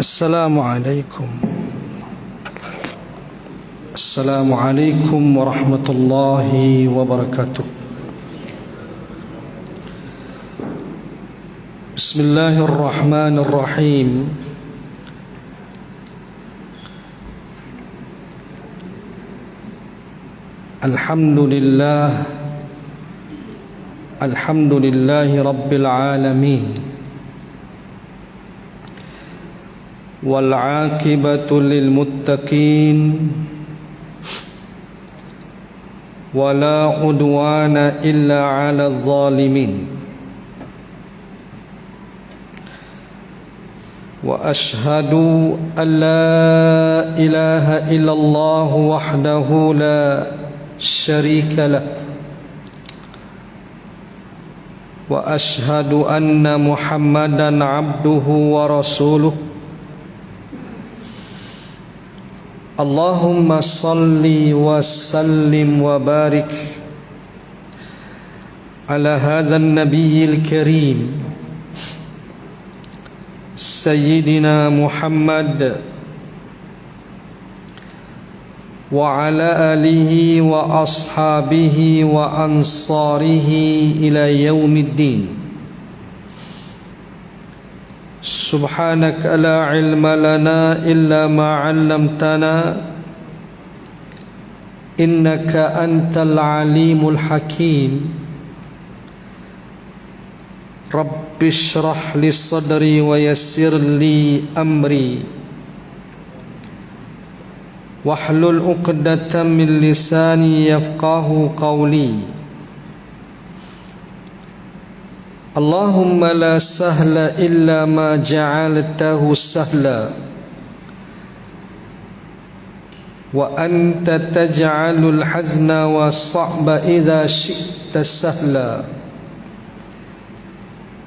Assalamualaikum warahmatullahi wabarakatuh. Bismillahirrahmanirrahim. Alhamdulillahi rabbil alamin. والعاقبة للمتقين ولا عدوان إلا على الظالمين وأشهد أن لا إله إلا الله وحده لا شريك له وأشهد أن محمدا عبده ورسوله. Allahumma salli wa sallim wa barik ala hadha an-nabiyyil karim Sayyidina Muhammad wa ala alihi wa ashabihi wa ansarihi ila yaumiddin. Subhanaka la ilma lana illa ma 'allamtana innaka antal alimul hakim. Rabbi shrah li sadri wa yassir li amri wahlul 'uqdatam min lisani yafqahu qawli. Allahumma la sahla illa ma ja'altahu sahla wa anta taj'alul hazna wa sa'ba idha syi'ta sahla.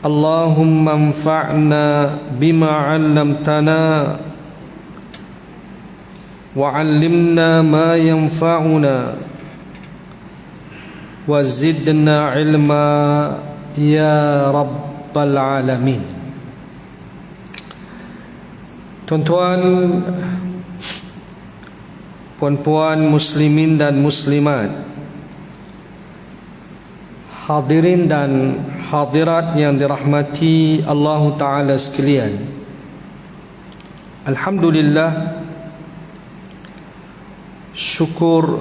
Allahumma anfa'na bima 'allamtana wa 'allimna ma yanfa'una wa zidna 'ilma ya Rabbal Alamin. Tuan-tuan, puan-puan muslimin dan muslimat, hadirin dan hadirat yang dirahmati Allah Ta'ala sekalian, alhamdulillah, syukur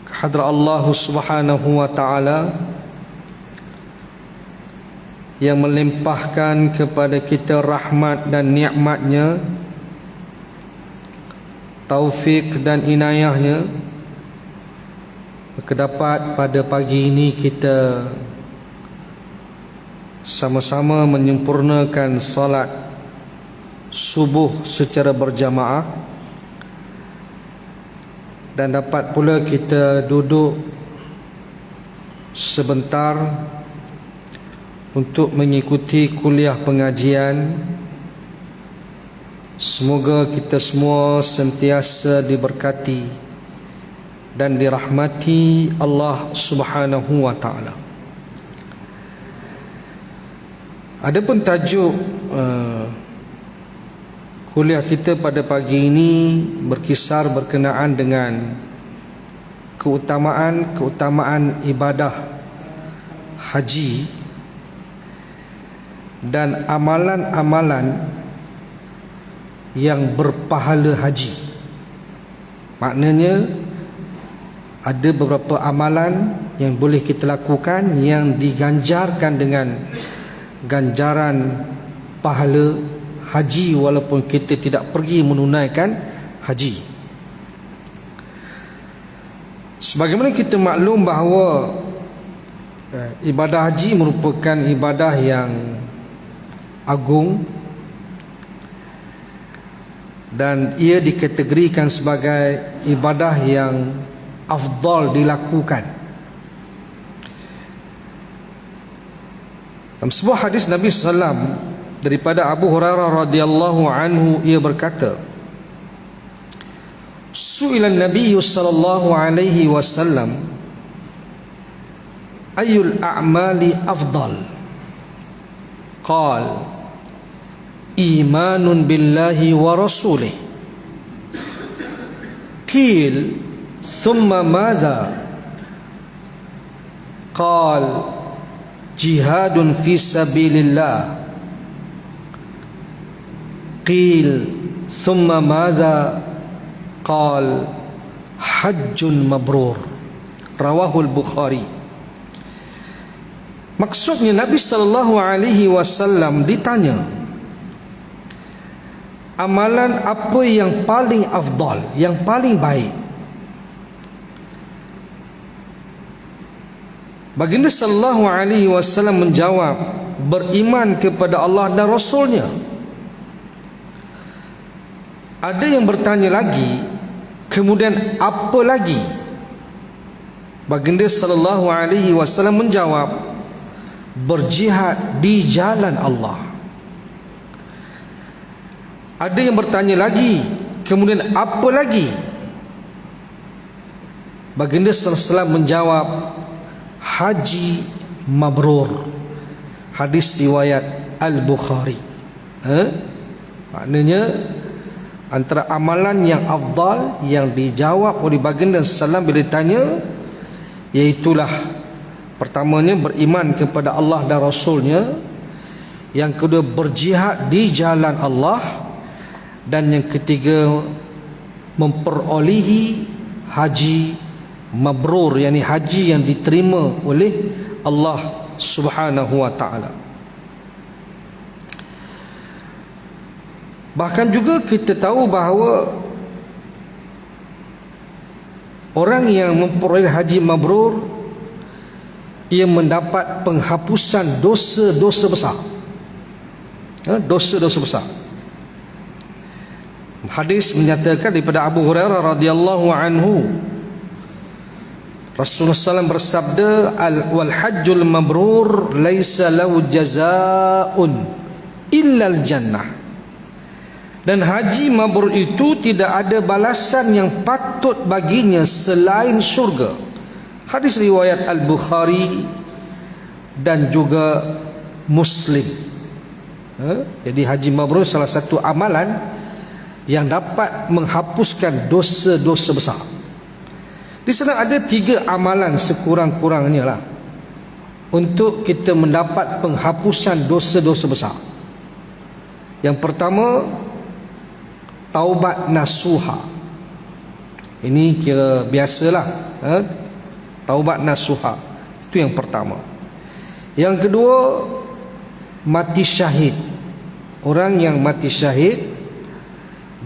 kehadrat Allah Subhanahu wa Ta'ala yang melimpahkan kepada kita rahmat dan nikmatnya, taufik dan inayahnya, maka dapat pada pagi ini kita sama-sama menyempurnakan salat subuh secara berjamaah, dan dapat pula kita duduk sebentar untuk mengikuti kuliah pengajian. Semoga kita semua sentiasa diberkati dan dirahmati Allah Subhanahu wa Ta'ala. Adapun tajuk kuliah kita pada pagi ini berkisar berkenaan dengan keutamaan ibadah haji dan amalan-amalan yang berpahala haji. Maknanya ada beberapa amalan yang boleh kita lakukan yang diganjarkan dengan ganjaran pahala haji walaupun kita tidak pergi menunaikan haji. Sebagaimana kita maklum bahawa ibadah haji merupakan ibadah yang agung dan ia dikategorikan sebagai ibadah yang afdal dilakukan. Dalam sebuah hadis Nabi SAW daripada Abu Hurairah radhiyallahu anhu, ia berkata, Su'ila Nabi sallallahu alaihi wasallam ayyul a'mali afdal? Qal imanun billahi wa rasulih. Qil thumma madha? Qal jihadun fi sabilillah. Qil thumma madha? Qal hajjun mabrur. Rawahul Bukhari. Maksudnya Nabi sallallahu alaihi wasallam ditanya, amalan apa yang paling afdal, yang paling baik? Baginda sallallahu alaihi wasallam menjawab, beriman kepada Allah dan Rasulnya. Ada yang bertanya lagi, kemudian apa lagi? Baginda sallallahu alaihi wasallam menjawab, berjihad di jalan Allah. Ada yang bertanya lagi, kemudian apa lagi? Baginda sallallahu alaihi wasallam menjawab, haji mabrur. Hadis riwayat Al-Bukhari. Maknanya antara amalan yang afdal yang dijawab oleh baginda sallallahu bila ditanya, iaitulah pertamanya beriman kepada Allah dan Rasulnya, yang kedua berjihad di jalan Allah, dan yang ketiga memperolehi haji mabrur, yakni haji yang diterima oleh Allah Subhanahu wa taala. Bahkan juga kita tahu bahawa orang yang memperoleh haji mabrur, ia mendapat penghapusan dosa-dosa besar. Dosa-dosa besar. Hadis menyatakan daripada Abu Hurairah radhiyallahu anhu, Rasulullah SAW bersabda, wal hajjul mabrur laisa lahu jazaa'un illa al jannah. Dan haji mabrur itu tidak ada balasan yang patut baginya selain syurga. Hadis riwayat Al-Bukhari dan juga Muslim. Jadi haji mabrur salah satu amalan yang dapat menghapuskan dosa-dosa besar. Di sana ada 3 amalan sekurang-kurangnya lah untuk kita mendapat penghapusan dosa-dosa besar. Yang pertama, taubat nasuha. Ini kira biasalah, taubat nasuha. Itu yang pertama. Yang kedua, mati syahid. Orang yang mati syahid,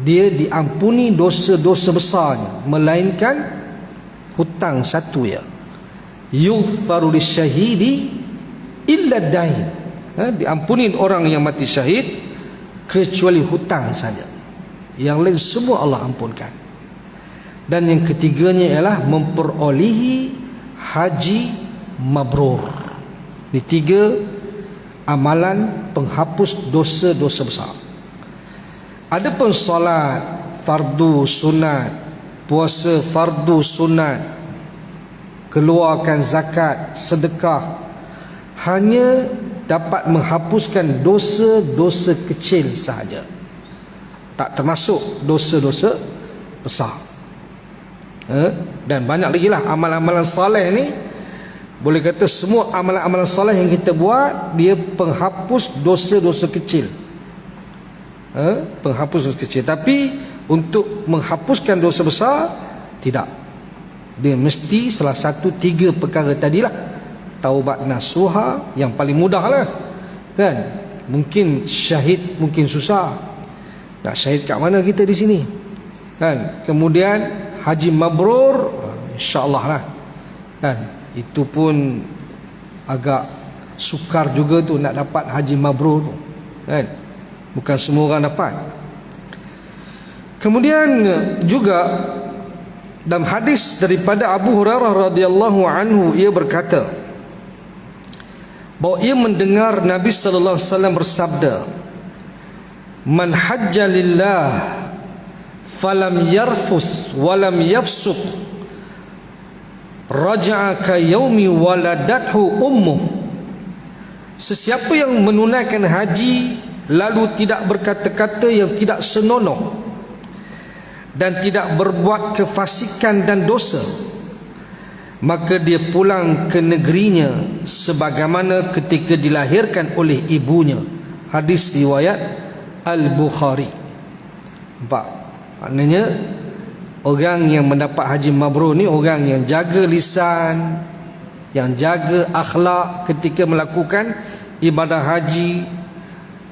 dia diampuni dosa-dosa besarnya, melainkan hutang satu ya. Yughfaru lisyahidi illa dain. Diampuni orang yang mati syahid kecuali hutang saja. Yang lain semua Allah ampunkan. Dan yang ketiganya ialah memperolehi haji mabrur. Ini 3 amalan penghapus dosa-dosa besar. Adapun solat fardu sunat, puasa fardu sunat, keluarkan zakat, sedekah, hanya dapat menghapuskan dosa-dosa kecil sahaja, tak termasuk dosa-dosa besar. Dan banyak lagi lah amalan-amalan soleh ni. Boleh kata semua amalan-amalan soleh yang kita buat, dia penghapus dosa-dosa kecil, penghapus dosa kecil. Tapi untuk menghapuskan dosa besar, tidak. Dia mesti salah satu 3 perkara tadilah. Taubat nasuha yang paling mudah lah, kan? Mungkin syahid mungkin susah. Nak syahid kat mana kita di sini, kan? Kemudian haji mabrur, insya-Allah lah, kan? Itu pun agak sukar juga tu nak dapat haji mabrur tu, kan? Bukan semua orang dapat. Kemudian juga dalam hadis daripada Abu Hurairah radhiyallahu anhu, ia berkata bahawa ia mendengar Nabi sallallahu alaihi wasallam bersabda, man hajja lillah falam yarfus walam yafsuq raja'a ka yaumi waladathu ummuh. Sesiapa yang menunaikan haji lalu tidak berkata-kata yang tidak senonoh dan tidak berbuat kefasikan dan dosa, maka dia pulang ke negerinya sebagaimana ketika dilahirkan oleh ibunya. Hadis riwayat Al-Bukhari. Nampak? Maknanya orang yang mendapat haji mabrur ni orang yang jaga lisan, yang jaga akhlak ketika melakukan ibadah haji,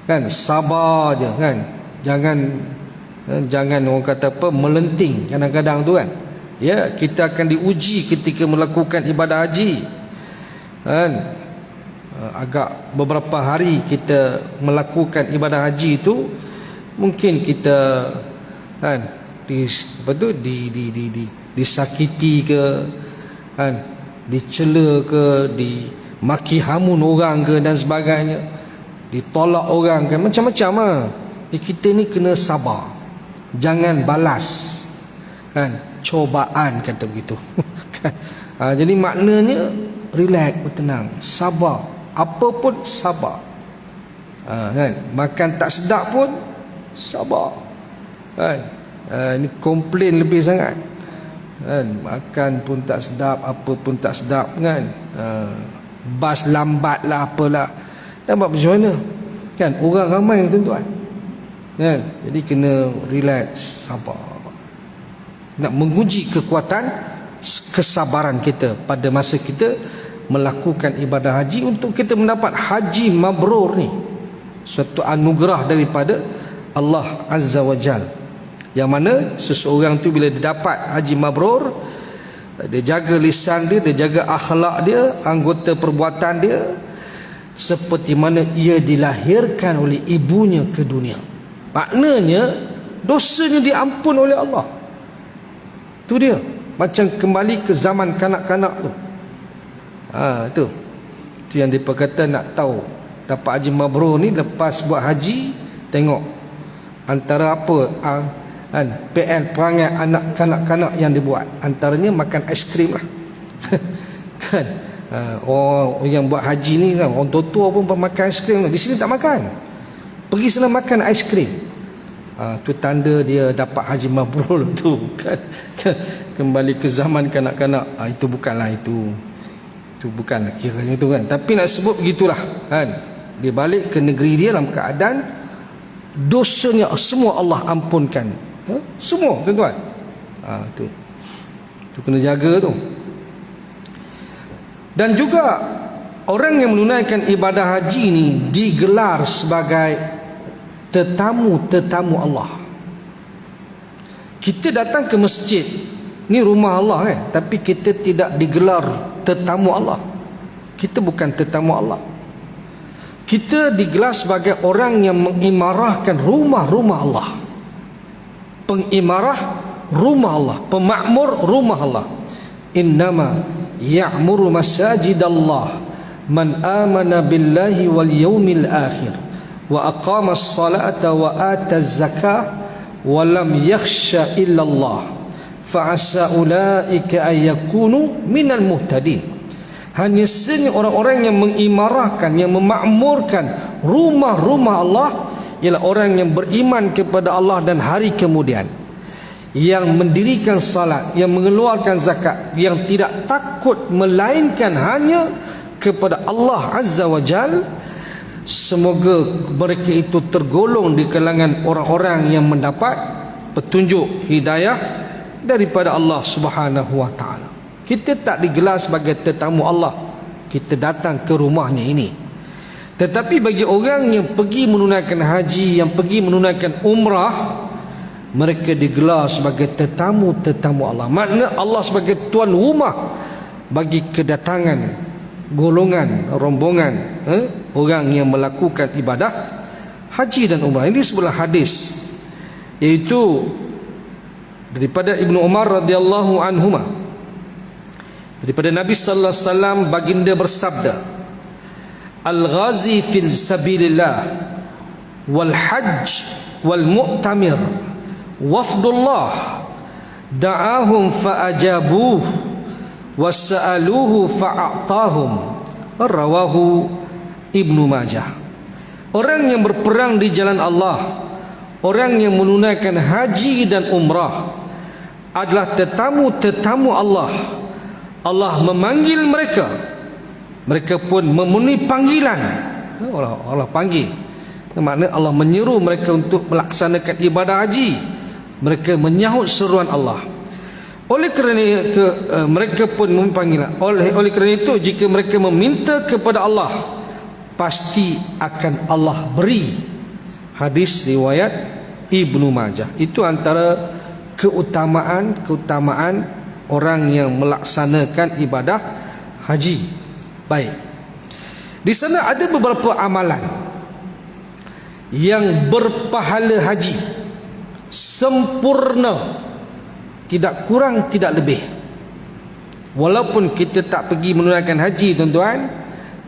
kan, sabar je, kan, jangan orang kata apa, melenting kadang-kadang tu, kan. Ya, kita akan diuji ketika melakukan ibadah haji, kan. Agak beberapa hari kita melakukan ibadah haji itu, mungkin kita, kan, disakiti ke, kan, dicela ke, dimaki hamun orang ke dan sebagainya, ditolak orang ke, macam-macam lah. Kita ni kena sabar, jangan balas, kan, cobaan kata begitu. Jadi maknanya relax, bertenang, sabar, apa pun sabar, kan. Makan tak sedap pun sabar, kan. Ini komplain lebih sangat, kan. Makan pun tak sedap, apa pun tak sedap, kan. Bas lambat lah, apalah, nampak macam mana, kan. Orang ramai, tuan-tuan, kan. Jadi kena relax, sabar. Nak menguji kekuatan kesabaran kita pada masa kita melakukan ibadah haji, untuk kita mendapat haji mabrur ni suatu anugerah daripada Allah Azza wa Jal, yang mana seseorang tu bila dia dapat haji mabrur, dia jaga lisan dia, dia jaga akhlak dia, anggota perbuatan dia, seperti mana ia dilahirkan oleh ibunya ke dunia. Maknanya dosanya diampun oleh Allah. Tu dia, macam kembali ke zaman kanak-kanak tu. Itu yang dia kata, nak tahu dapat haji mabrur ni lepas buat haji, tengok antara apa, kan, PL perangai anak kanak-kanak yang dibuat, antaranya makan aiskrim lah. Kan, orang yang buat haji ni, kan, orang tua-tua pun makan aiskrim. Di sini tak makan, pergi sana makan aiskrim. Tu tanda dia dapat haji mabrur tu, kan. Kembali ke zaman kanak-kanak. Itu bukanlah, itu bukanlah kiranya tu, kan. Tapi nak sebut begitulah, kan. Dia balik ke negeri dia dalam keadaan dosanya semua Allah ampunkan, semua, tuan-tuan. Tu kena jaga tu. Dan juga orang yang menunaikan ibadah haji ni digelar sebagai tetamu-tetamu Allah. Kita datang ke masjid, ni rumah Allah, kan, tapi kita tidak digelar tetamu Allah. Kita bukan tetamu Allah. Kita digelar sebagai orang yang mengimarahkan rumah-rumah Allah, pengimarah rumah Allah, pemakmur rumah Allah. Innama ya'muru masajidallah man amana billahi wal yaumil akhir wa aqama as-salata wa ata az-zakah wa lam yakhsha illa Allah fa asa ulaika ay yakunu minal muhtadin. Hanya sahaja orang-orang yang mengimarahkan, yang memakmurkan rumah-rumah Allah ialah orang yang beriman kepada Allah dan hari kemudian, yang mendirikan salat, yang mengeluarkan zakat, yang tidak takut melainkan hanya kepada Allah Azza wa Jal. Semoga mereka itu tergolong di kalangan orang-orang yang mendapat petunjuk hidayah daripada Allah Subhanahu wa ta'ala. Kita tak digelar sebagai tetamu Allah, kita datang ke rumahnya ini. Tetapi bagi orang yang pergi menunaikan haji, yang pergi menunaikan umrah, mereka digelar sebagai tetamu-tetamu Allah. Makna Allah sebagai tuan rumah bagi kedatangan golongan, rombongan orang yang melakukan ibadah haji dan umrah. Ini sebuah hadis, iaitu daripada Ibnu Umar radhiyallahu anhuma, daripada Nabi sallallahu alaihi wasallam, baginda bersabda, al-ghazi fil sabilillah wal hajj wal mu'tamir wafdullah da'ahum fa'ajabuh wasa'aluhu fa'a'tahum. Rawahu Ibnu Majah. orang yang berperang di jalan Allah, orang yang menunaikan haji dan umrah adalah tetamu-tetamu Allah. Allah memanggil mereka, mereka pun memenuhi panggilan. Allah panggil, maknanya Allah menyeru mereka untuk melaksanakan ibadah haji. Mereka menyahut seruan Allah. Oleh kerana itu, mereka pun memanggil. Oleh kerana itu, jika mereka meminta kepada Allah, pasti akan Allah beri. Hadis riwayat Ibnu Majah. Itu antara keutamaan orang yang melaksanakan ibadah haji. Baik, di sana ada beberapa amalan yang berpahala haji sempurna, tidak kurang tidak lebih. Walaupun kita tak pergi menunaikan haji tuan-tuan,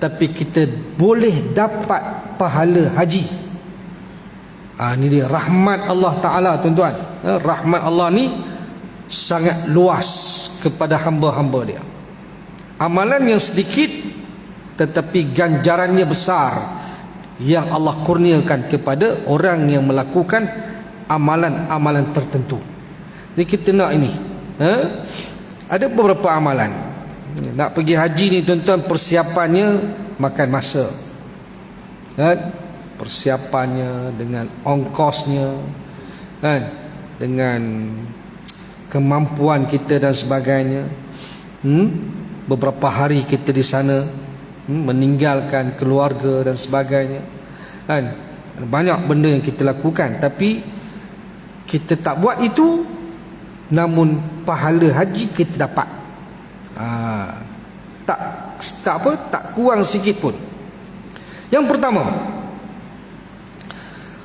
tapi kita boleh dapat pahala haji. Ini dia rahmat Allah Ta'ala tuan-tuan. Rahmat Allah ni sangat luas kepada hamba-hamba dia. Amalan yang sedikit tetapi ganjarannya besar, yang Allah kurniakan kepada orang yang melakukan amalan-amalan tertentu. Ni kita nak ini, ada beberapa amalan. Nak pergi haji ni tuan-tuan, persiapannya makan masa, kan? Persiapannya dengan ongkosnya, kan? Dengan kemampuan kita dan sebagainya. Beberapa hari kita di sana, meninggalkan keluarga dan sebagainya, kan? Banyak benda yang kita lakukan, tapi kita tak buat itu, namun pahala haji kita dapat. Tak kurang sikit pun. Yang pertama,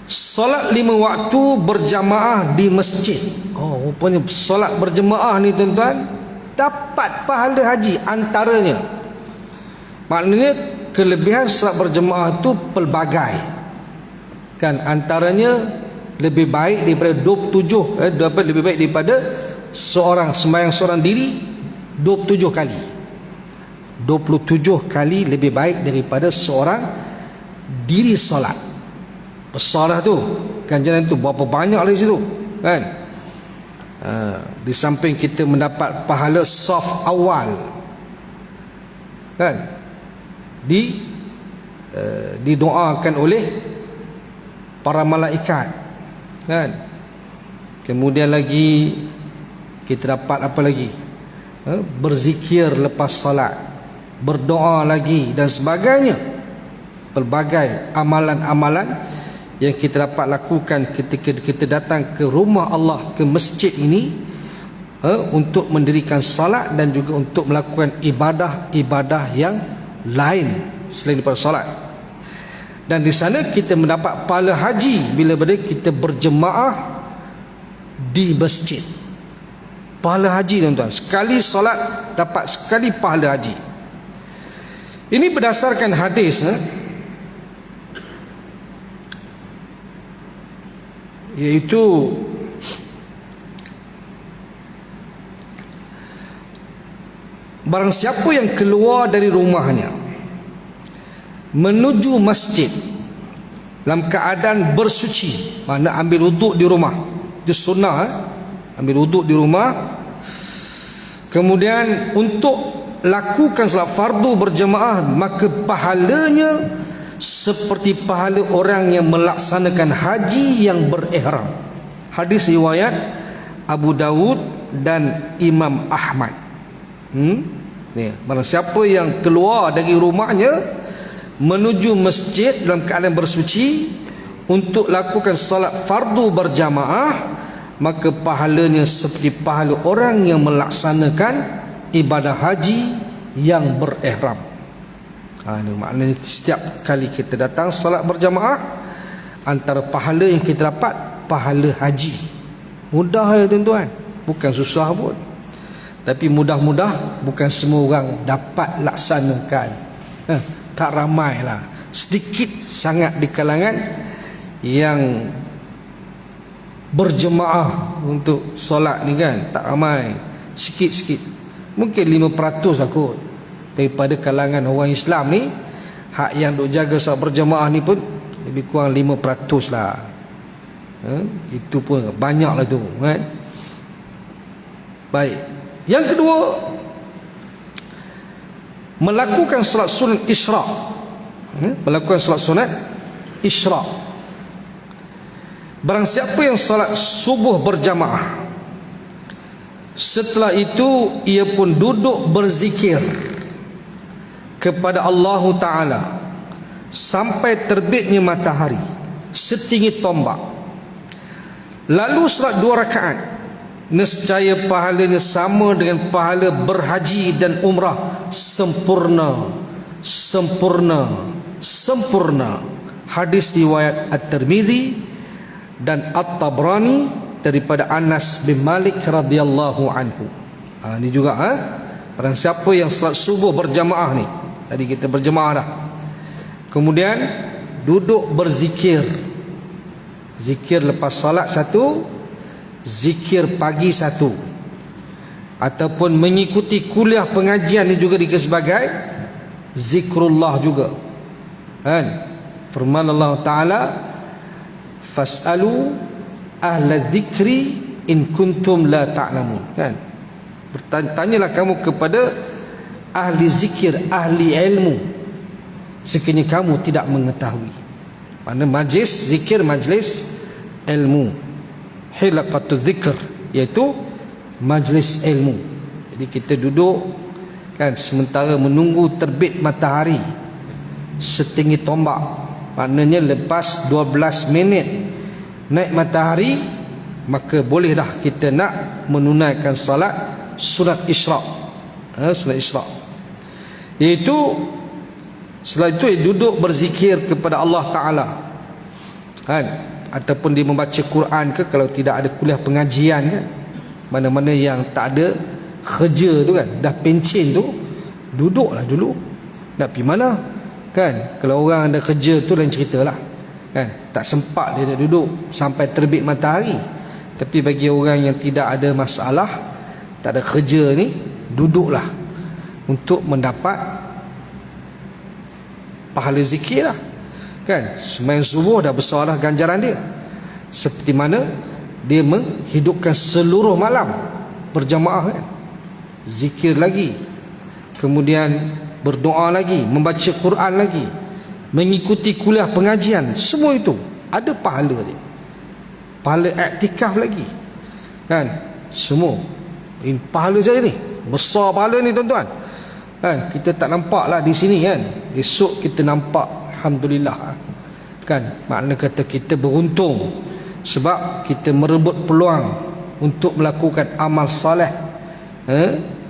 solat 5 waktu berjamaah di masjid. Rupanya solat berjamaah ni tuan-tuan dapat pahala haji. Antaranya, maknanya kelebihan solat berjamaah tu pelbagai, kan? Antaranya lebih baik daripada 27, lebih baik daripada seorang sembahyang seorang diri 27 kali. 27 kali lebih baik daripada seorang diri solat. Bersolat tu, ganjaran tu berapa banyak dari situ, kan? Di samping kita mendapat pahala saf awal, kan? Didoakan oleh para malaikat, kan? Kemudian lagi kita dapat apa lagi? Berzikir lepas solat, berdoa lagi dan sebagainya. Pelbagai amalan-amalan yang kita dapat lakukan ketika kita datang ke rumah Allah, ke masjid ini, untuk mendirikan salat dan juga untuk melakukan ibadah-ibadah yang lain selain daripada salat. Dan di sana kita mendapat pahala haji bila kita berjemaah di masjid. Pahala haji tuan-tuan, sekali solat dapat sekali pahala haji. Ini berdasarkan hadis, iaitu barang siapa yang keluar dari rumahnya menuju masjid dalam keadaan bersuci, makna ambil wuduk di rumah, itu sunnah, ambil wuduk di rumah, kemudian untuk lakukan salat fardu berjemaah, maka pahalanya seperti pahala orang yang melaksanakan haji yang berihram. Hadis riwayat Abu Dawud dan Imam Ahmad. Barang siapa yang keluar dari rumahnya menuju masjid dalam keadaan bersuci untuk lakukan salat fardu berjamaah, maka pahalanya seperti pahala orang yang melaksanakan ibadah haji yang berihram. Ini maknanya setiap kali kita datang salat berjamaah, antara pahala yang kita dapat pahala haji. Mudah ya tuan-tuan, bukan susah pun. Tapi mudah-mudah bukan semua orang dapat laksanakan. Tak ramai lah, sedikit sangat di kalangan yang berjemaah untuk solat ni, kan? Tak ramai, sikit-sikit. Mungkin 5% lah kot daripada kalangan orang Islam ni. Hak yang duk jaga solat berjemaah ni pun lebih kurang 5% lah. Itu pun banyak lah tu kan. Baik, yang kedua, melakukan solat sunat isyraq. Melakukan solat sunat isyraq. Barang siapa yang solat subuh berjamaah, setelah itu ia pun duduk berzikir kepada Allah Ta'ala sampai terbitnya matahari setinggi tombak, lalu solat 2 rakaat, nescaya pahalanya sama dengan pahala berhaji dan umrah sempurna. Hadis riwayat At-Tirmidzi dan At-Tabrani daripada Anas bin Malik radhiyallahu anhu. Ini juga barang siapa yang salat subuh berjamaah ni, tadi kita berjamaah dah, kemudian duduk berzikir, zikir lepas salat satu, zikir pagi satu, ataupun mengikuti kuliah pengajian ni juga dikira sebagai zikrullah juga kan. Firman Allah Ta'ala, fas'alu ahla dzikri in kuntum la ta'lamun kan. Bertanyalah kamu kepada ahli zikir, ahli ilmu, sekiranya kamu tidak mengetahui. Mana majlis zikir, majlis ilmu, hilaqatul zikr, iaitu majlis ilmu. Jadi kita duduk kan, sementara menunggu terbit matahari setinggi tombak. Maknanya lepas 12 minit naik matahari, maka boleh dah kita nak menunaikan salat sunat isyraq. Sunat isyraq iaitu setelah itu duduk berzikir kepada Allah Ta'ala kan, ataupun dia membaca Quran ke, kalau tidak ada kuliah pengajian kan. Mana-mana yang tak ada kerja tu kan, dah pencen tu, duduklah dulu. Nak pergi mana kan. Kalau orang ada kerja tu lain ceritalah kan, tak sempat dia nak duduk sampai terbit matahari. Tapi bagi orang yang tidak ada masalah, tak ada kerja ni, duduklah untuk mendapat pahala zikir lah kan. Sembahyang subuh dah besar dah ganjaran dia, seperti mana dia menghidupkan seluruh malam berjamaah kan, zikir lagi, kemudian berdoa lagi, membaca Quran lagi, mengikuti kuliah pengajian, semua itu ada pahala dia. Pahala iktikaf lagi kan, semua ini pahala saya ni, besar pahala ni tuan-tuan kan. Kita tak nampak lah di sini kan, esok kita nampak, alhamdulillah kan. Makna kata kita beruntung sebab kita merebut peluang untuk melakukan amal soleh,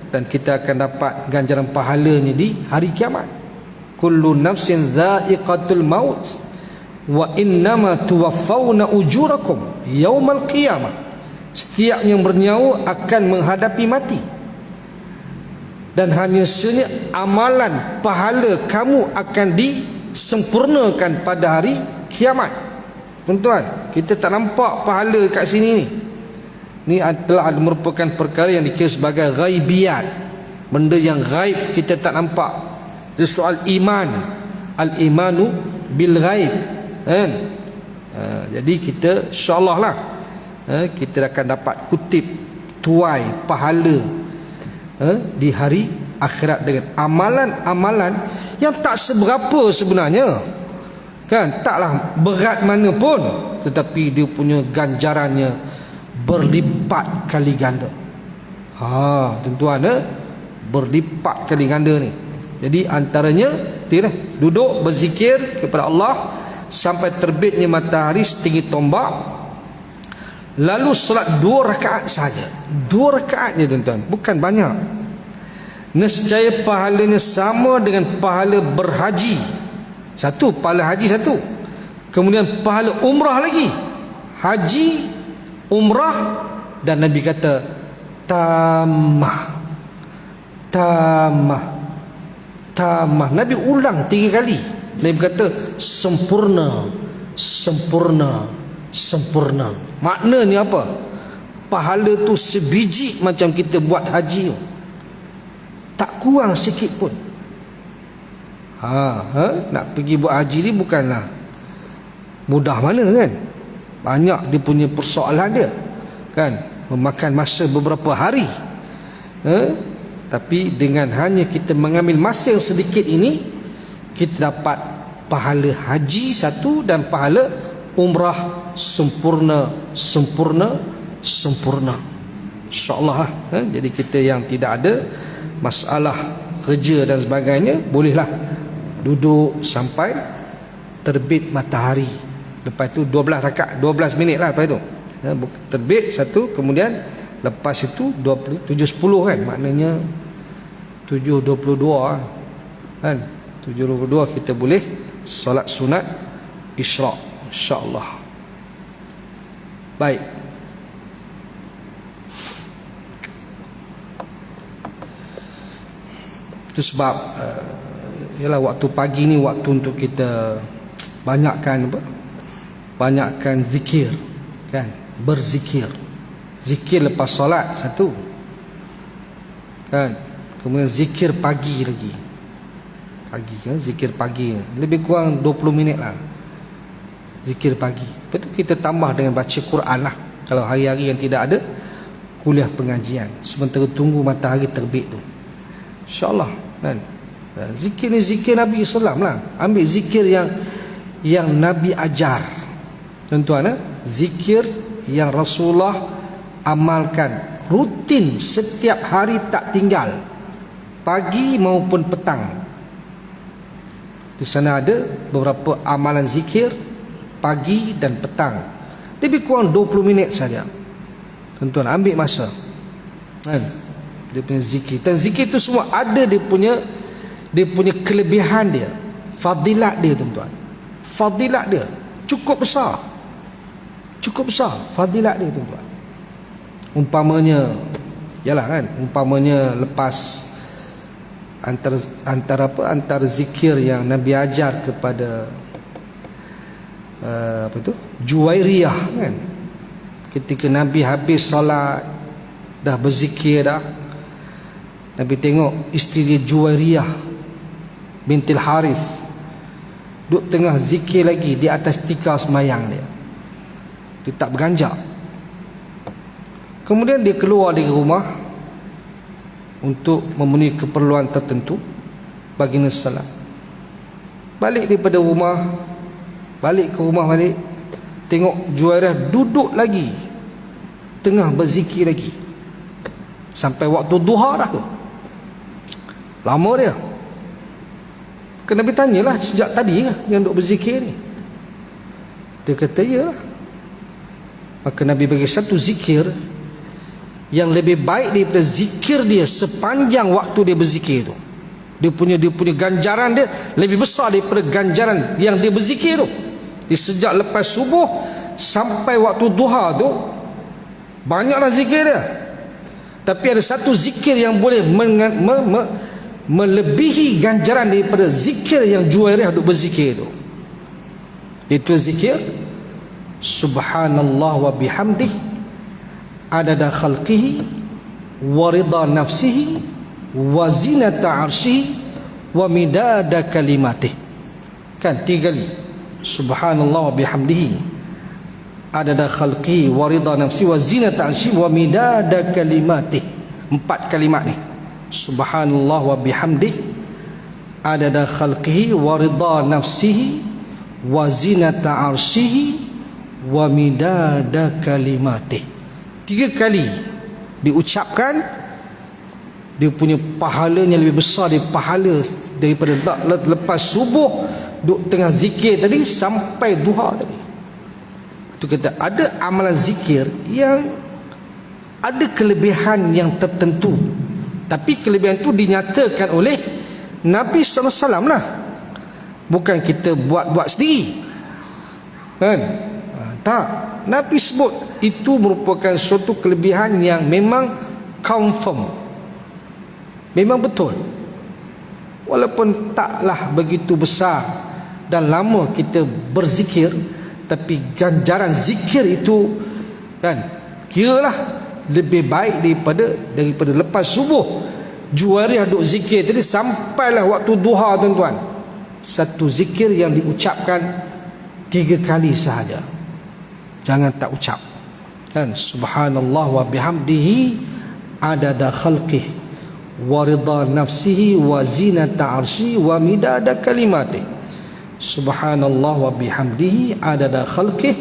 dan kita akan dapat ganjaran pahalanya di hari kiamat. Kullu nafsin dha'iqatul maut wa innama tuwaffawna ujurakum yaumal qiyamah. Setiap yang bernyawa akan menghadapi mati, dan hanya saja amalan pahala kamu akan disempurnakan pada hari kiamat. Tuan-tuan, kita tak nampak pahala kat sini ni. Ni telah merupakan perkara yang dikira sebagai ghaibiyat, benda yang gaib kita tak nampak. Dia soal iman, al-imanu bil ghaib kan. Jadi kita insya-Allah lah kita akan dapat kutip tuai pahala di hari akhirat dengan amalan-amalan yang tak seberapa sebenarnya kan, taklah berat mana pun, tetapi dia punya ganjarannya berlipat kali ganda. Tuan-tuan, berlipat kali ganda ni. Jadi antaranya dia duduk berzikir kepada Allah sampai terbitnya matahari setinggi tombak, lalu solat 2 rakaat saja. 2 rakaat je tuan-tuan, bukan banyak. Nescaya pahalanya sama dengan pahala berhaji satu, pahala haji satu, kemudian pahala umrah lagi, haji, umrah, dan Nabi kata tamah. Nabi ulang 3 kali. Nabi kata sempurna. Maknanya apa? Pahala tu sebiji macam kita buat haji, tak kurang sikit pun. Nak pergi buat haji ni bukanlah mudah mana kan? Banyak dia punya persoalan dia kan, memakan masa beberapa hari. Tapi dengan hanya kita mengambil masa yang sedikit ini, kita dapat pahala haji satu dan pahala umrah sempurna, InsyaAllah. Jadi kita yang tidak ada masalah kerja dan sebagainya, bolehlah duduk sampai terbit matahari. Lepas itu 12 rakaat, 12 minit lah lepas itu. Terbit satu, kemudian lepas itu 7.10 kan, maknanya 7.22 kan, 7.22 kita boleh solat sunat Isyraq, insyaAllah. Baik, itu sebab ialah waktu pagi ni waktu untuk kita banyakkan zikir kan, berzikir. Zikir lepas solat satu kan, kemudian zikir pagi lagi. Pagi kan, zikir pagi lebih kurang 20 minit lah zikir pagi. Lepas tu kita tambah dengan baca Quran lah, kalau hari-hari yang tidak ada kuliah pengajian, sementara tunggu matahari terbit tu, insyaAllah kan. Zikir ni zikir Nabi SAW lah. Ambil zikir yang Nabi ajar, tuan-tuan. Zikir yang Rasulullah amalkan rutin setiap hari, tak tinggal, pagi maupun petang. Di sana ada beberapa amalan zikir pagi dan petang, lebih kurang 20 minit saja. Tuan-tuan ambil masa kan, dia punya zikir. Dan zikir itu semua ada dia punya kelebihan dia, fadilat dia, tuan-tuan. Fadilat dia cukup besar fadilat dia, tuan-tuan. Umpamanya yalah kan, umpamanya lepas antara zikir yang Nabi ajar kepada Juwairiyah kan, ketika Nabi habis solat dah berzikir dah, Nabi tengok isteri dia Juwairiyah bintil Harith duduk tengah zikir lagi di atas tikar semayang dia tak berganjak. Kemudian dia keluar dari rumah untuk memenuhi keperluan tertentu, baginda salat. Balik daripada rumah, balik ke rumah, tengok Juwairiyah duduk lagi tengah berzikir lagi sampai waktu duha dah tu. Lama dia. Nabi tanyalah, sejak tadi ke yang duduk berzikir ni? Dia kata ya. Maka Nabi bagi satu zikir yang lebih baik daripada zikir dia sepanjang waktu dia berzikir tu. Dia punya ganjaran dia lebih besar daripada ganjaran yang dia berzikir tu. Di sejak lepas subuh sampai waktu duha tu banyaklah zikir dia. Tapi ada satu zikir yang boleh melebihi ganjaran daripada zikir yang Juwairiyah duk berzikir tu. Itu zikir Subhanallah wa bihamdih adada khalqihi wa ridha nafsihi wa zinata arshihi wa midada kalimatih. Kan 3 kali Subhanallah wa bihamdihi adada khalqihi wa ridha nafsihi wa zinata arshihi wa midada kalimatih. 4 kalimat ni, Subhanallah wa bihamdih adada khalqihi wa ridha nafsihi wa zinata arshihi wa midada kalimatih. 3 kali diucapkan, dia punya pahalanya lebih besar daripada lepas subuh duk tengah zikir tadi sampai duha tadi. Itu kata ada amalan zikir yang ada kelebihan yang tertentu, tapi kelebihan itu dinyatakan oleh Nabi SAW lah, bukan kita buat-buat sendiri kan. Tak, Nabi sebut itu merupakan suatu kelebihan yang memang confirm, memang betul. Walaupun taklah begitu besar dan lama kita berzikir, tapi ganjaran zikir itu kan kiralah lebih baik daripada lepas subuh Juwairiyah duk zikir tadi sampailah waktu duha, tuan-tuan. Satu zikir yang diucapkan 3 kali sahaja, jangan tak ucap kan. Subhanallah wa bihamdihi adada khalqih wa ridha nafsihi wa zinata arshi wa midada kalimatih. Subhanallah wa bihamdihi adada khalqih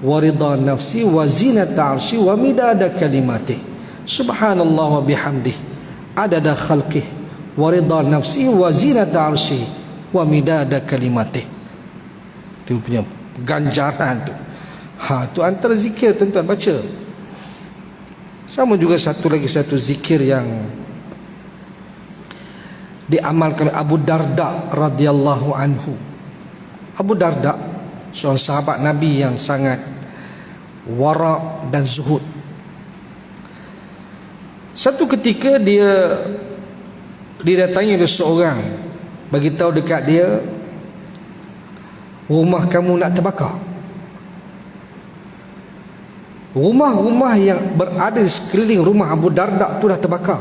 wa ridha nafsi wa zinata arshi wa midada kalimatih. Subhanallah wa bihamdihi adada khalqih wa ridha nafsi wa zinata arshi wa midada kalimatih. Itu punya ganjaran tu. Tu antara zikir tuan-tuan baca. Sama juga satu zikir yang diamalkan Abu Darda radhiyallahu anhu. Abu Darda seorang sahabat Nabi yang sangat wara' dan zuhud. Satu ketika dia didatangi oleh seorang, bagi tahu dekat dia, rumah kamu nak terbakar. Rumah-rumah yang berada di sekeliling rumah Abu Darda tu dah terbakar.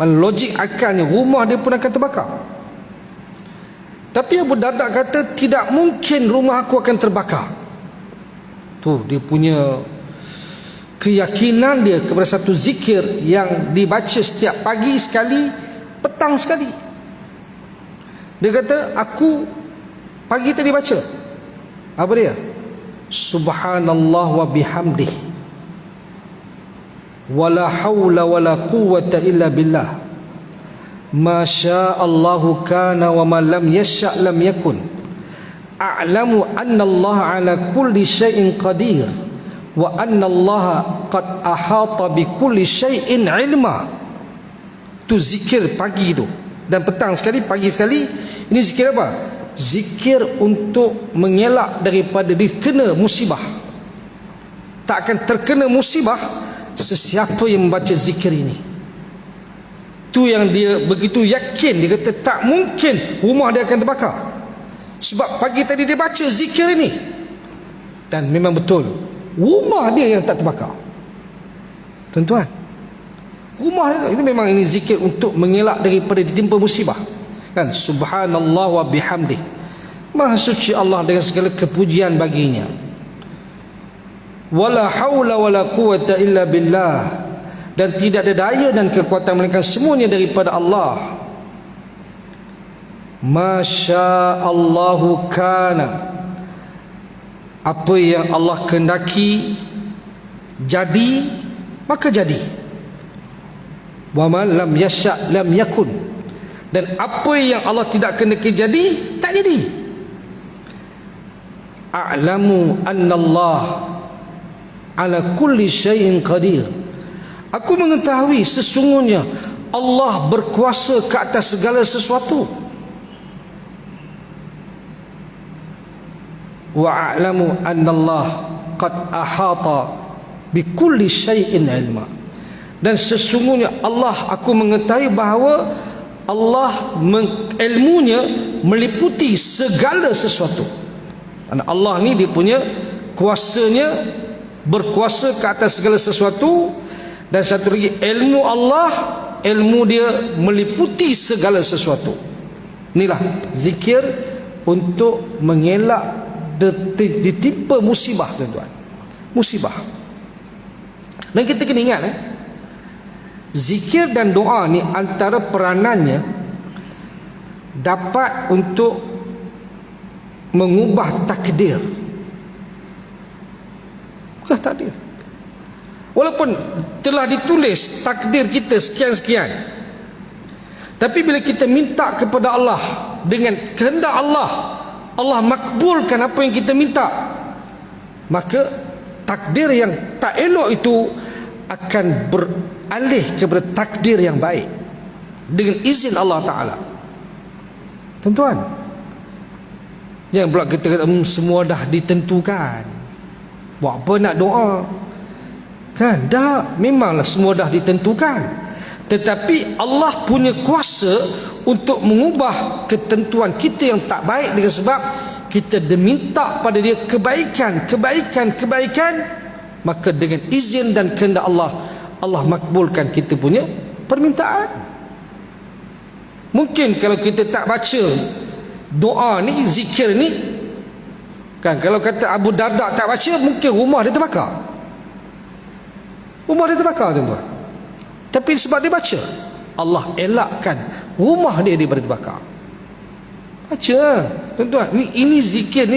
Logik akalnya rumah dia pun akan terbakar. Tapi Abu Darda kata, tidak mungkin rumah aku akan terbakar. Tu dia punya keyakinan dia kepada satu zikir yang dibaca setiap pagi sekali, petang sekali. Dia kata, aku pagi tadi baca, apa dia? Subhanallah wa bihamdih wala hawla wala quwwata illa billah ma sya'allahu kana wa ma lam yasha' lam yakun a'lamu anna Allah ala kulli syai'in qadir wa anna Allah qad ahata bi kulli syai'in ilma. Tu zikir pagi tu dan petang sekali, pagi sekali. Ini zikir apa? Zikir untuk mengelak daripada dikena musibah. Tak akan terkena musibah sesiapa yang membaca zikir ini. Tu yang dia begitu yakin. Dia kata tak mungkin rumah dia akan terbakar, sebab pagi tadi dia baca zikir ini. Dan memang betul, rumah dia yang tak terbakar. Tuan-tuan, rumah dia, ini memang ini zikir untuk mengelak daripada ditimpa musibah kan. Subhanallah wa bihamdih, maha suci Allah dengan segala kepujian baginya. Wala haula wala quwwata illa billah, dan tidak ada daya dan kekuatan melainkan semuanya daripada Allah. Masya Allahu kana, apa yang Allah kehendaki jadi maka jadi. Wa ma lam yasha lam yakun, dan apa yang Allah tidak kehendaki jadi tak jadi. A'lamu anna Allah ala kulli syai'in qadir, aku mengetahui sesungguhnya Allah berkuasa ke atas segala sesuatu. Wa a'lamu anna Allah qad ahata bi kulli syai'in ilma, dan sesungguhnya Allah, aku mengetahui bahawa Allah ilmunya meliputi segala sesuatu. Allah ni dia punya kuasanya berkuasa ke atas segala sesuatu. Dan satu lagi, ilmu Allah, ilmu dia meliputi segala sesuatu. Inilah zikir untuk mengelak ditimpa musibah, tuan-tuan. Musibah. Dan kita kena ingat zikir dan doa ni antara peranannya dapat untuk mengubah takdir. Bukan takdir, walaupun telah ditulis takdir kita sekian-sekian, tapi bila kita minta kepada Allah dengan kehendak Allah, Allah makbulkan apa yang kita minta, maka takdir yang tak elok itu akan beralih kepada takdir yang baik dengan izin Allah Ta'ala. Tuan-tuan, jangan pula kita kata semua dah ditentukan, buat apa nak doa kan? Dah, memanglah semua dah ditentukan, tetapi Allah punya kuasa untuk mengubah ketentuan kita yang tak baik, dengan sebab kita diminta pada dia kebaikan, maka dengan izin dan kehendak Allah, Allah makbulkan kita punya permintaan. Mungkin kalau kita tak baca doa ni, zikir ni, Kan kalau kata Abu Darda tak baca, mungkin rumah dia terbakar. Rumah dia terbakar, tuan-tuan. Tapi sebab dia baca, Allah elakkan rumah dia daripada terbakar. Baca, tuan-tuan. Ini zikir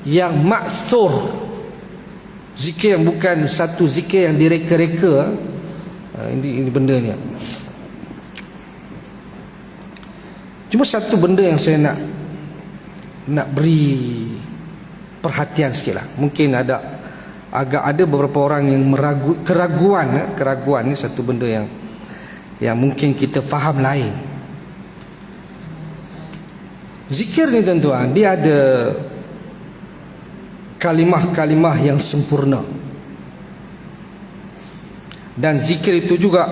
yang maksur. Zikir yang bukan satu zikir yang direka-reka. Ini bendanya. Cuma satu benda yang saya nak beri perhatian sikit lah. Mungkin agak ada beberapa orang yang keraguan ni satu benda yang mungkin kita faham lain. Zikir ni tuan-tuan, dia ada kalimah-kalimah yang sempurna. Dan zikir itu juga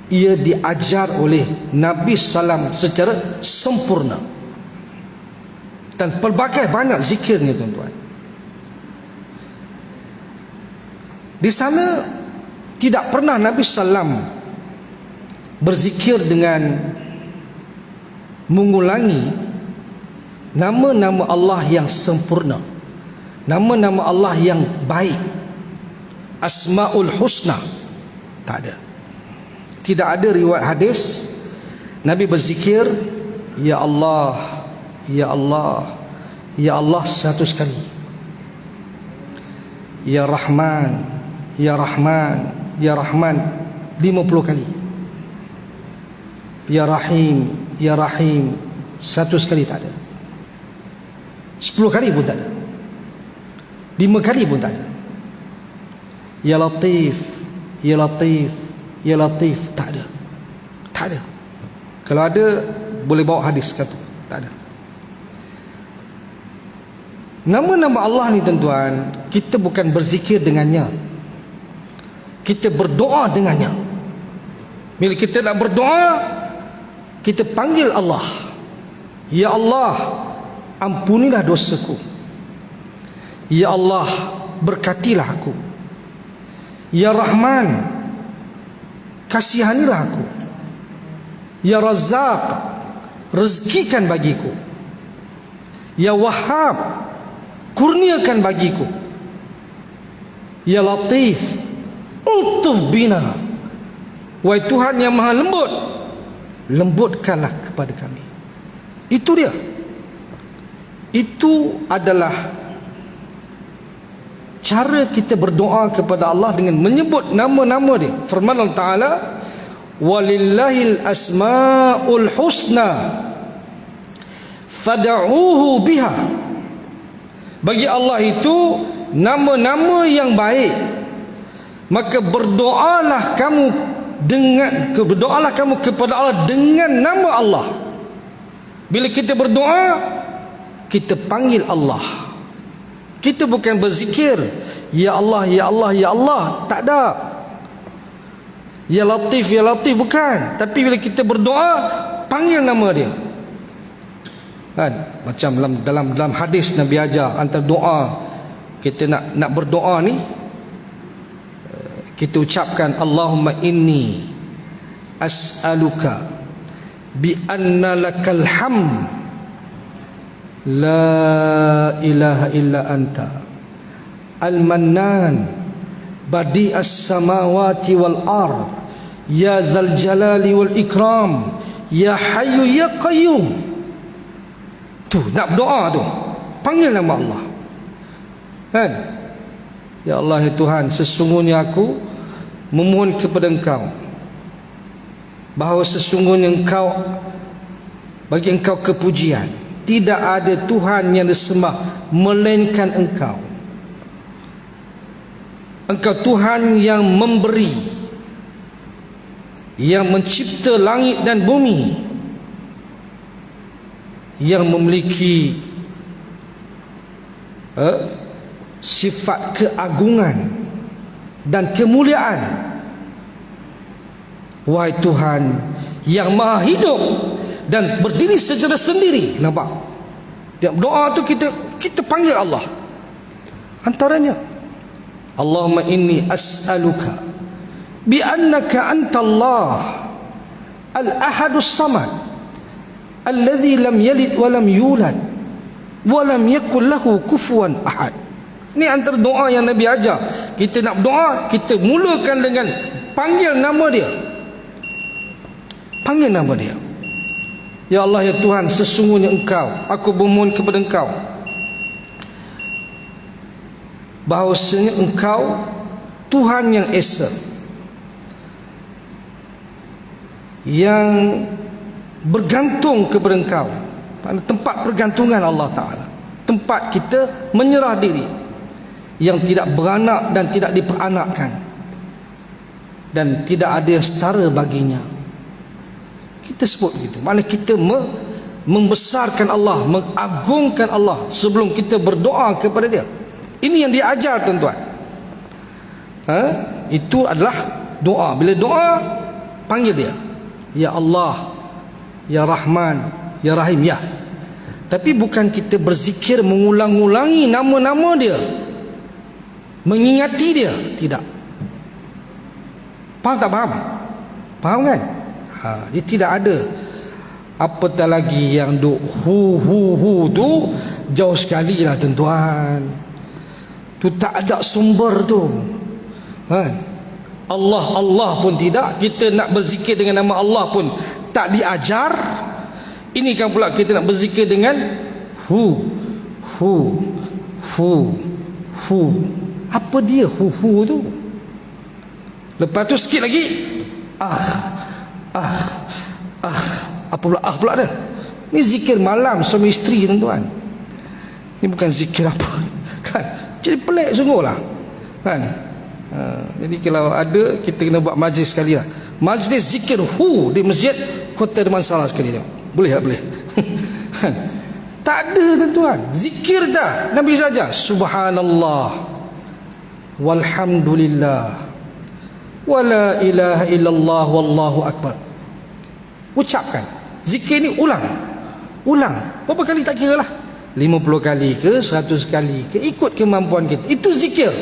ia diajar oleh Nabi SAW secara sempurna. Dan pelbagai banyak zikirnya, tuan-tuan. Di sana tidak pernah Nabi SAW berzikir dengan mengulangi nama-nama Allah yang sempurna, nama-nama Allah yang baik, Asmaul Husna. Tak ada. Tidak ada riwayat hadis Nabi berzikir Ya Allah, Ya Allah, Ya Allah 100 kali, Ya Rahman, Ya Rahman, Ya Rahman 50 kali, Ya Rahim, Ya Rahim 100 kali. Tak ada. 10 kali pun tak ada. 5 kali pun tak ada. Ya Latif, Ya Latif, Ya Latif. Tak ada. Tak ada. Kalau ada, boleh bawa hadis kata. Tak ada. Nama-nama Allah ni, tuan-tuan, kita bukan berzikir dengannya, kita berdoa dengannya. Bila kita nak berdoa, kita panggil Allah. Ya Allah, ampunilah dosaku. Ya Allah, berkatilah aku. Ya Rahman, kasihanilah aku. Ya Razzaq, rezekikan bagiku. Ya Wahhab, kurniakan bagiku. Ya Latif, ultuf bina. Wahai Tuhan yang maha lembut, lembutkanlah kepada kami. Itu dia. Itu adalah cara kita berdoa kepada Allah dengan menyebut nama-nama dia. Firman Allah Ta'ala, walillahil asma'ul husna fad'uhu biha. Bagi Allah itu nama-nama yang baik, maka berdoalah kamu kepada Allah dengan nama Allah. Bila kita berdoa, kita panggil Allah. Kita bukan berzikir Ya Allah, Ya Allah, Ya Allah. Tak ada. Ya Latif, Ya Latif, bukan. Tapi bila kita berdoa, panggil nama dia. Kan? Macam dalam hadis Nabi ajar, antara doa kita nak berdoa ni, kita ucapkan Allahumma inni as'aluka bi anna lakal hamd la ilaha illa anta al-mannan badi'as samawati wal ard ya dzal jalali wal ikram ya hayyu ya qayyum. Tu nak berdoa tu, panggil nama Allah. Kan? Ya Allah, ya Tuhan, sesungguhnya aku memohon kepada Engkau bahawa sesungguhnya Engkau, bagi Engkau kepujian, tidak ada Tuhan yang disembah melainkan Engkau. Engkau Tuhan yang memberi, yang mencipta langit dan bumi, yang memiliki sifat keagungan dan kemuliaan. Wahai Tuhan yang maha hidup dan berdiri secara sendiri. Nampak? Doa tu kita panggil Allah. Antaranya, Allahumma inni as'aluka bi annaka antallah al-ahadus samad alladhi lam yalid wa lam yulad walam yakul lahu kufuwan ahad. Ini antara doa yang Nabi ajar. Kita nak berdoa, kita mulakan dengan panggil nama dia. Panggil nama dia. Ya Allah, ya Tuhan, sesungguhnya Engkau, aku bermohon kepada Engkau bahawasanya Engkau Tuhan yang esa, yang bergantung kepada Engkau. Tempat pergantungan Allah Ta'ala, tempat kita menyerah diri, yang tidak beranak dan tidak diperanakkan, dan tidak ada yang setara baginya. Kita sebut begitu. Maksudnya kita membesarkan Allah, mengagungkan Allah sebelum kita berdoa kepada dia. Ini yang diajar tuan-tuan. Itu adalah doa. Bila doa, panggil dia, ya Allah, ya Rahman, ya Rahim, ya. Tapi bukan kita berzikir mengulang-ulangi nama-nama dia, mengingati dia. Tidak. Faham tak faham? Faham kan? Dia tidak ada. Apatah lagi yang duk hu tu, jauh sekali lah tuan-tuan. Tu tak ada sumber tu. Allah pun tidak. Kita nak berzikir dengan nama Allah pun tak diajar. Ini kan pula kita nak berzikir dengan hu. Apa dia hu tu? Lepas tu sikit lagi apa pula dah. Ni zikir malam suami isteri tuan-tuan. Ni bukan zikir apa kan. Jadi pelik sungguh lah kan. Jadi kalau ada, kita kena buat majlis sekali lah, majlis zikir hu di masjid Kota Damansara sekali tengok. Boleh tak? Boleh. Tak ada tuan-tuan. Zikir dah Nabi saja. Subhanallah walhamdulillah wala ilaha illallah wallahu akbar. Ucapkan zikir ni, ulang. Berapa kali tak kira lah, 50 kali ke 100 kali ke, ikut kemampuan kita. Itu zikir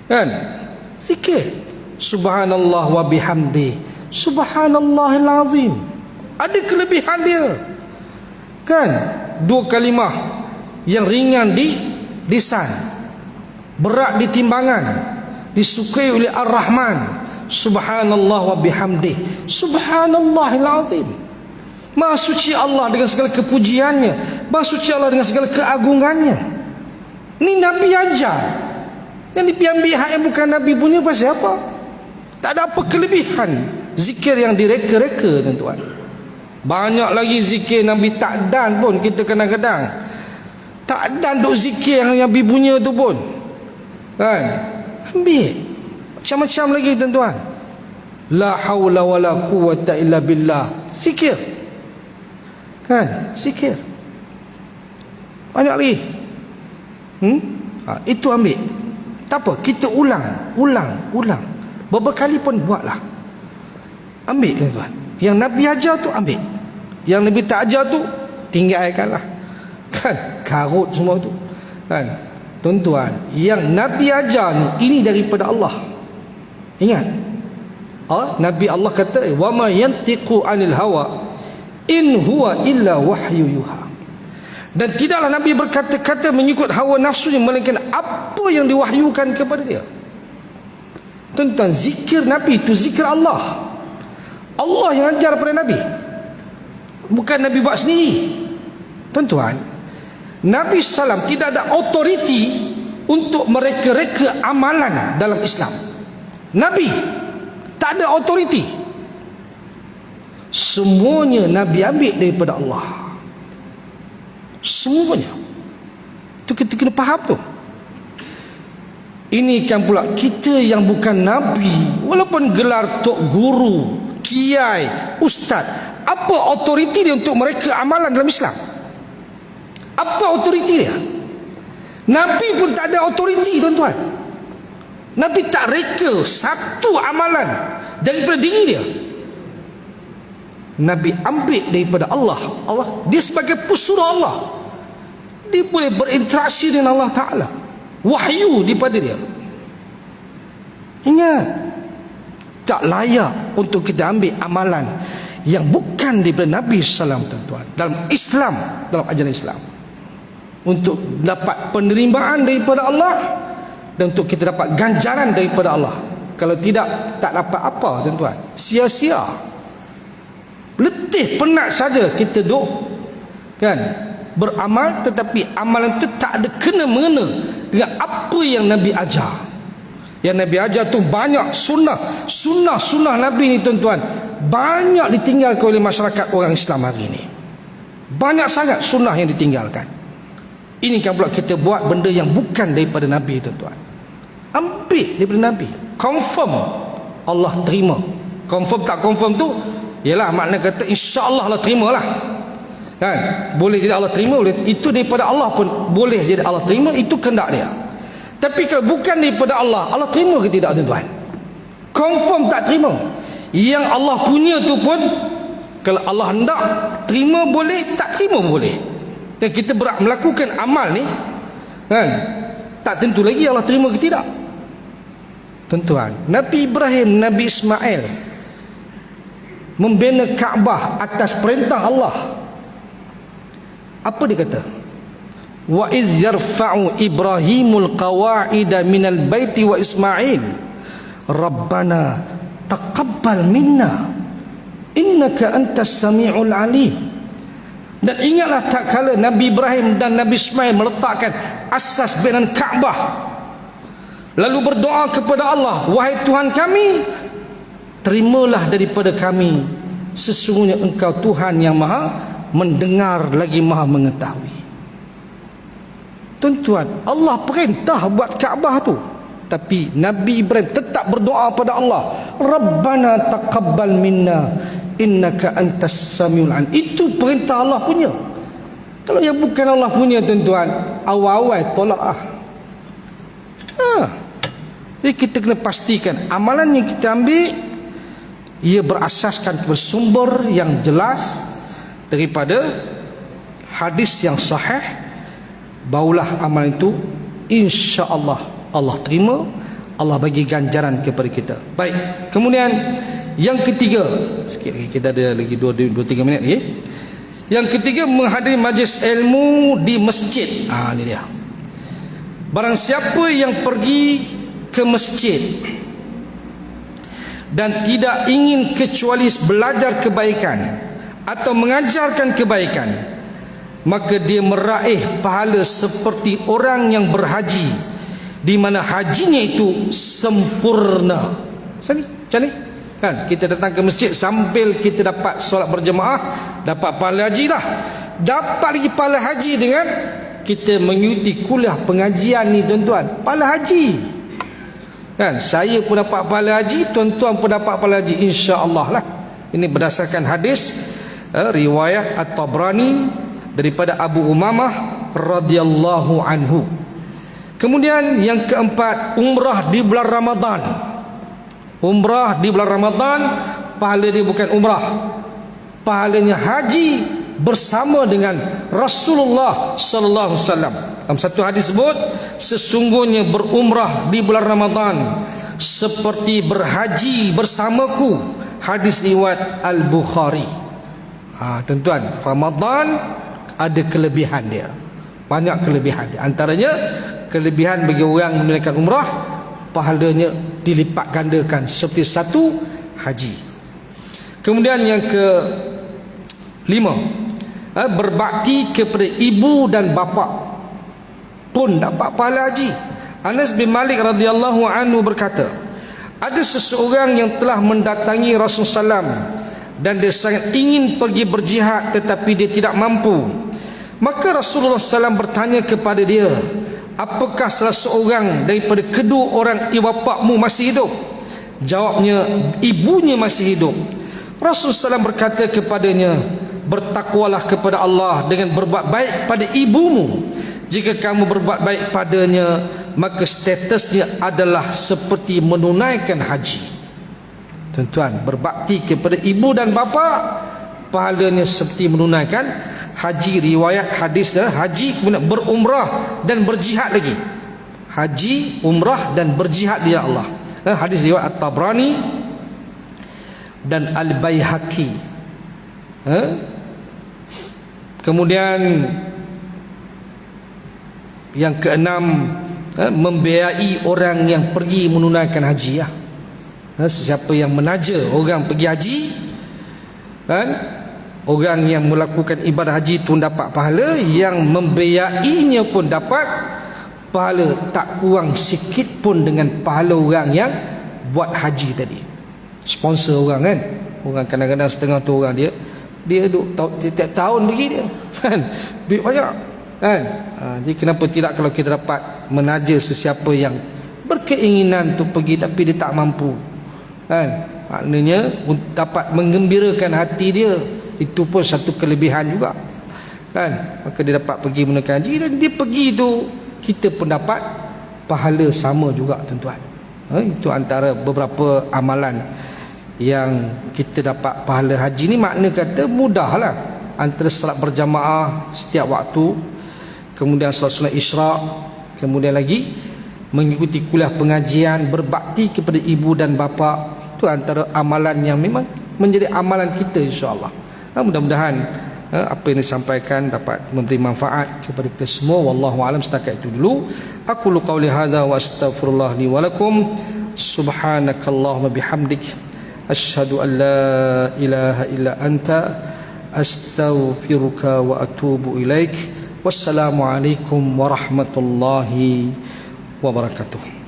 kan. Zikir subhanallah wa bihamdi subhanallahil azim. Ada kelebihan dia kan. 2 kalimah yang ringan di lisan, berat di timbangan, disukai oleh Ar-Rahman. Subhanallah wa bihamdi subhanallahil azim. Maha suci Allah dengan segala kepujiannya, maha suci Allah dengan segala keagungannya. Ini Nabi ajar. Yang diambil hak yang bukan Nabi punya pasal apa? Tak ada apa kelebihan zikir yang direka-reka tuan-tuan. Banyak lagi zikir Nabi tak dan pun kita kadang-kadang tak dan duk zikir yang Nabi punya tu pun kan. Ambil macam-macam lagi tuan-tuan. La haula wala quwwata illa billah. Zikir kan, zikir banyak lagi. Itu ambil. Tak apa, kita ulang. Beberapa kali pun buatlah. Ambil tuan-tuan. Yang Nabi ajar tu ambil, yang Nabi tak ajar tu tinggalkanlah kan. Karut semua tu kan. Tuan-tuan, yang Nabi ajar ni, ini daripada Allah. Ingat, Nabi Allah kata, wa ma yantiqu anil hawa in huwa illa wahyu yuha. Dan tidaklah Nabi berkata-kata mengikut hawa nafsunya, melainkan apa yang diwahyukan kepada dia. Tuan-tuan, zikir Nabi itu zikir Allah. Allah yang ajar pada Nabi, bukan Nabi buat sendiri. Tuan-tuan, Nabi SAW tidak ada autoriti untuk mereka-reka amalan dalam Islam. Nabi tak ada autoriti. Semuanya Nabi ambil daripada Allah. Semuanya. Itu kita kena faham tu. Ini kan pula kita yang bukan Nabi, walaupun gelar tok guru, kiai, ustaz, apa autoriti dia untuk mereka amalan dalam Islam? Apa autoriti dia? Nabi pun tak ada autoriti tuan-tuan. Nabi tak reka satu amalan daripada diri dia. Nabi ambil daripada Allah. Dia sebagai pesuruh Allah, dia boleh berinteraksi dengan Allah Ta'ala. Wahyu daripada dia. Ingat, tak layak untuk kita ambil amalan yang bukan daripada Nabi SAW tuan-tuan, dalam Islam, dalam ajaran Islam. untuk dapat penerimaan daripada Allah dan untuk kita dapat ganjaran daripada Allah. Kalau tidak, tak dapat apa tuan-tuan. Sia-sia, letih, penat saja kita duk kan beramal, tetapi amalan itu tak ada kena-mengena dengan apa yang Nabi ajar. Yang Nabi ajar tu banyak sunnah Nabi ni tuan-tuan, banyak ditinggalkan oleh masyarakat orang Islam hari ini. Banyak sangat sunnah yang ditinggalkan. Ini kan pula kita buat benda yang bukan daripada Nabi tuan-tuan. Ambil daripada Nabi, confirm Allah terima. Confirm tak confirm tu ialah makna kata insya-Allah Allah terimalah. Kan? Boleh jadi Allah terima, boleh itu daripada Allah pun boleh jadi Allah terima, itu kehendak dia. Tapi kalau bukan daripada Allah, Allah terima ke tidak tuan-tuan? Confirm tak terima. Yang Allah punya tu pun kalau Allah hendak terima boleh, tak terima boleh. Dan kita berat melakukan amal ni kan, tak tentu lagi Allah terima ke tidak. Tuan-tuan, Nabi Ibrahim, Nabi Ismail membina Kaabah atas perintah Allah. Apa dia kata? Wa iz yarfa'u Ibrahimul qawa'ida minal baiti wa Ismail Rabbana taqabbal minna innaka antas sami'ul alim. Dan ingatlah tak kala Nabi Ibrahim dan Nabi Ismail meletakkan asas binaan Kaabah, lalu berdoa kepada Allah, wahai Tuhan kami, terimalah daripada kami, sesungguhnya Engkau Tuhan yang maha mendengar lagi maha mengetahui. Tuan-tuan, Allah perintah buat Kaabah tu, tapi Nabi Ibrahim tetap berdoa pada Allah, Rabbana taqabbal minna innaka antas samiul alim. Itu perintah Allah punya. Kalau yang bukan Allah punya tuan-tuan, awal-awal tolak Jadi kita kena pastikan amalan yang kita ambil ia berasaskan bersumber yang jelas daripada hadis yang sahih, barulah amalan itu insya-Allah Allah terima, Allah bagi ganjaran kepada kita. Baik, kemudian yang ketiga, sikit lagi, kita ada lagi 2-3 minit lagi. Yang ketiga, menghadiri majlis ilmu di masjid. Ini dia. Barang siapa yang pergi ke masjid dan tidak ingin kecuali belajar kebaikan atau mengajarkan kebaikan, maka dia meraih pahala seperti orang yang berhaji, di mana hajinya itu sempurna. Macam ni kan, kita datang ke masjid sambil kita dapat solat berjemaah, dapat pahala haji dah. Dapat lagi pahala haji dengan kita mengikuti kuliah pengajian ni tuan-tuan, pahala haji kan. Saya pun dapat pahala haji, tuan-tuan pun dapat pahala haji, insya-Allah lah. Ini berdasarkan hadis riwayat At-Tabrani daripada Abu Umamah radhiyallahu anhu. Kemudian yang keempat, umrah di bulan Ramadan. Umrah di bulan Ramadan, pahala dia bukan umrah, pahalanya haji bersama dengan Rasulullah sallallahu alaihi wasallam. Dalam satu hadis sebut, sesungguhnya berumrah di bulan Ramadan seperti berhaji bersamaku. Hadis riwayat Al-Bukhari. Tuan-tuan, Ramadan ada kelebihan dia, banyak kelebihan dia. Antaranya kelebihan bagi orang menunaikan umrah, pahalanya dilipat gandakan seperti satu haji. Kemudian yang ke-5, berbakti kepada ibu dan bapa pun dapat pahala haji. Anas bin Malik radhiyallahu anhu berkata, ada seseorang yang telah mendatangi Rasulullah SAW dan dia sangat ingin pergi berjihad tetapi dia tidak mampu. Maka Rasulullah SAW bertanya kepada dia, apakah salah seorang daripada kedua orang bapakmu masih hidup? Jawabnya, ibunya masih hidup. Rasulullah SAW berkata kepadanya, bertakwalah kepada Allah dengan berbuat baik pada ibumu. Jika kamu berbuat baik padanya, maka statusnya adalah seperti menunaikan haji. Tuan-tuan, berbakti kepada ibu dan bapa, pahalanya seperti menunaikan haji. Riwayat hadis haji, kemudian berumrah dan berjihad lagi. Haji, umrah dan berjihad di Allah. Hadis riwayat At-Tabrani dan Al-Baihaqi. Kemudian Yang keenam, membiayai orang yang pergi menunaikan haji. Sesiapa yang menaja orang pergi haji, kan, orang yang melakukan ibadah haji itu dapat pahala, yang membiayainya pun dapat pahala, tak kurang sikit pun dengan pahala orang yang buat haji tadi. Sponsor orang kan, orang kadang-kadang setengah tu orang dia duk tiap tahun pergi dia, kan, duit banyak, kan. Jadi kenapa tidak kalau kita dapat menaja sesiapa yang berkeinginan tu pergi tapi dia tak mampu, kan, maknanya dapat menggembirakan hati dia, itu pun satu kelebihan juga, kan. Maka dia dapat pergi menunaikan haji, dan dia pergi tu kita pun dapat pahala sama juga, tuan-tuan. Itu antara beberapa amalan yang kita dapat pahala haji ni. Makna kata mudahlah, antara salat berjamaah setiap waktu, kemudian solat isyraq, kemudian lagi mengikuti kuliah pengajian, berbakti kepada ibu dan bapa. Itu antara amalan yang memang menjadi amalan kita, insya-Allah. Mudah-mudahan apa yang disampaikan dapat memberi manfaat kepada kita semua. Wallahu a'lam. Setakat itu dulu. Aku qauli hadza wa astaghfirullah li wa lakum. Subhanakallahumma bihamdik, asyhadu an la ilaha illa anta, astaghfiruka wa atubu ilaik. Wassalamualaikum warahmatullahi wabarakatuh.